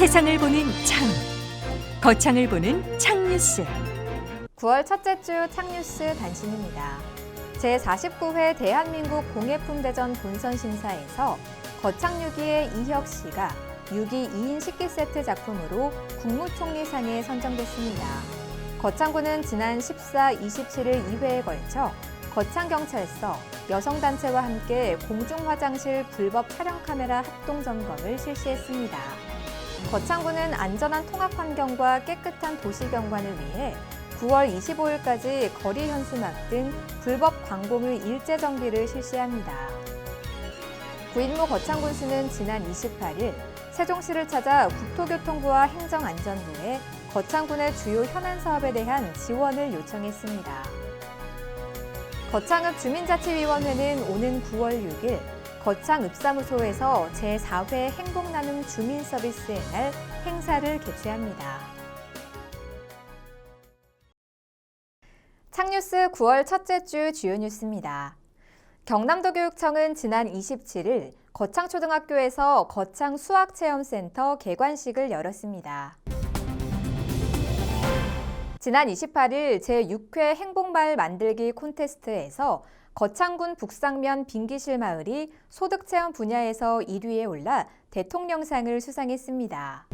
세상을 보는 창, 거창을 보는 창뉴스. 9월 첫째 주 창뉴스 단신입니다. 제49회 대한민국 공예품대전 본선 심사에서 거창유기의 이혁 씨가 유기 2인 식기 세트 작품으로 국무총리상에 선정됐습니다. 거창군은 지난 14, 27일 2회에 걸쳐 거창경찰서, 여성단체와 함께 공중화장실 불법 촬영 카메라 합동 점검을 실시했습니다. 거창군은 안전한 통학 환경과 깨끗한 도시 경관을 위해 9월 25일까지 거리 현수막 등 불법 광고물 일제 정비를 실시합니다. 구인모 거창군수는 지난 28일 세종시를 찾아 국토교통부와 행정안전부에 거창군의 주요 현안 사업에 대한 지원을 요청했습니다. 거창읍 주민자치위원회는 오는 9월 6일 거창읍사무소에서 제4회 행복나눔 주민서비스의 날 행사를 개최합니다. 창뉴스 9월 첫째 주 주요 뉴스입니다. 경남도 교육청은 지난 27일 거창초등학교에서 거창수학체험센터 개관식을 열었습니다. 지난 28일 제6회 행복마을 만들기 콘테스트에서 거창군 북상면 빙기실 마을이 소득체험 분야에서 1위에 올라 대통령상을 수상했습니다.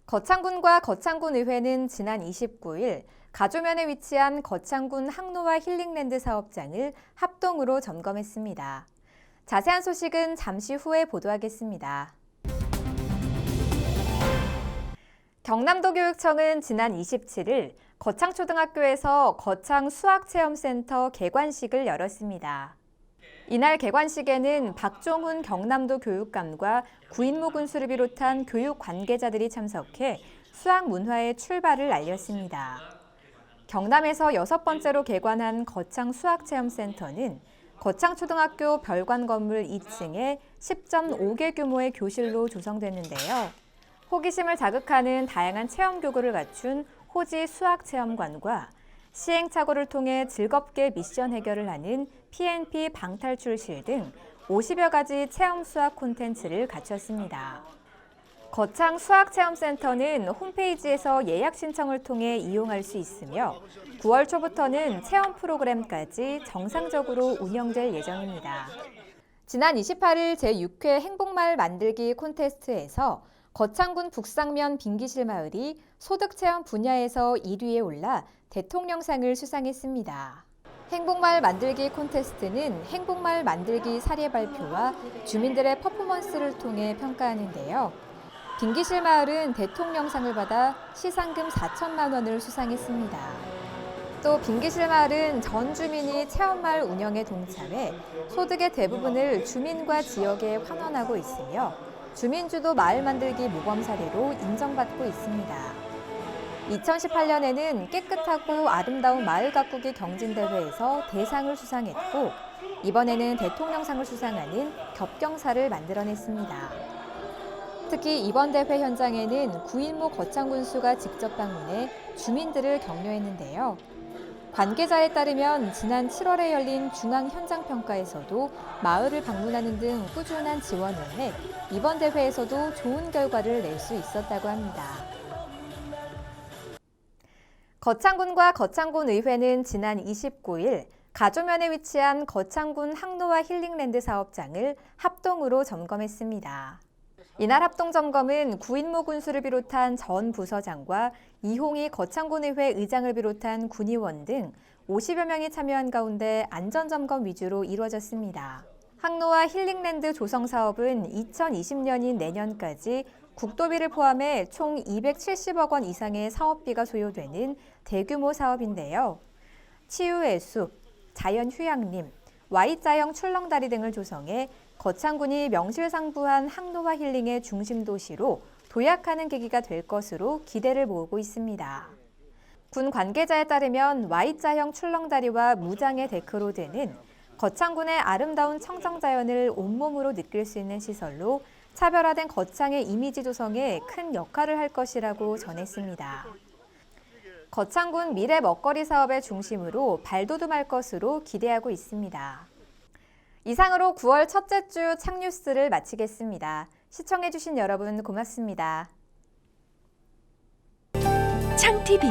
거창군과 거창군의회는 지난 29일 가조면에 위치한 거창군 항로와 힐링랜드 사업장을 합동으로 점검했습니다. 자세한 소식은 잠시 후에 보도하겠습니다. 경남도 교육청은 지난 27일 거창초등학교에서 거창수학체험센터 개관식을 열었습니다. 이날 개관식에는 박종훈 경남도 교육감과 구인모 군수를 비롯한 교육 관계자들이 참석해 수학 문화의 출발을 알렸습니다. 경남에서 6번째로 개관한 거창수학체험센터는 거창초등학교 별관 건물 2층에 10.5개 규모의 교실로 조성됐는데요. 호기심을 자극하는 다양한 체험 교구를 갖춘 호지 수학체험관과 시행착오를 통해 즐겁게 미션 해결을 하는 PNP 방탈출실 등 50여 가지 체험 수학 콘텐츠를 갖췄습니다. 거창 수학체험센터는 홈페이지에서 예약 신청을 통해 이용할 수 있으며 9월 초부터는 체험 프로그램까지 정상적으로 운영될 예정입니다. 지난 28일 제6회 행복마을 만들기 콘테스트에서 거창군 북상면 빙기실 마을이 소득체험 분야에서 1위에 올라 대통령상을 수상했습니다. 행복마을 만들기 콘테스트는 행복마을 만들기 사례 발표와 주민들의 퍼포먼스를 통해 평가하는데요. 빙기실 마을은 대통령상을 받아 시상금 4천만 원을 수상했습니다. 또 빙기실 마을은 전 주민이 체험마을 운영에 동참해 소득의 대부분을 주민과 지역에 환원하고 있으며 주민주도 마을 만들기 모범 사례로 인정받고 있습니다. 2018년에는 깨끗하고 아름다운 마을 가꾸기 경진대회에서 대상을 수상했고 이번에는 대통령상을 수상하는 겹경사를 만들어냈습니다. 특히 이번 대회 현장에는 구인모 거창군수가 직접 방문해 주민들을 격려했는데요. 관계자에 따르면 지난 7월에 열린 중앙현장평가에서도 마을을 방문하는 등 꾸준한 지원을 해 이번 대회에서도 좋은 결과를 낼 수 있었다고 합니다. 거창군과 거창군의회는 지난 29일 가조면에 위치한 거창군 항로와 힐링랜드 사업장을 합동으로 점검했습니다. 이날 합동점검은 구인모 군수를 비롯한 전 부서장과 이홍희 거창군의회 의장을 비롯한 군의원 등 50여 명이 참여한 가운데 안전점검 위주로 이루어졌습니다. 항로와 힐링랜드 조성 사업은 2020년인 내년까지 국도비를 포함해 총 270억 원 이상의 사업비가 소요되는 대규모 사업인데요. 치유의 숲, 자연휴양림, Y자형 출렁다리 등을 조성해 거창군이 명실상부한 항로와 힐링의 중심 도시로 도약하는 계기가 될 것으로 기대를 모으고 있습니다. 군 관계자에 따르면 Y자형 출렁다리와 무장의 데크로 되는 거창군의 아름다운 청정자연을 온몸으로 느낄 수 있는 시설로 차별화된 거창의 이미지 조성에 큰 역할을 할 것이라고 전했습니다. 거창군 미래 먹거리 사업의 중심으로 발돋움할 것으로 기대하고 있습니다. 이상으로 9월 첫째 주 창뉴스를 마치겠습니다. 시청해주신 여러분 고맙습니다. 창 TV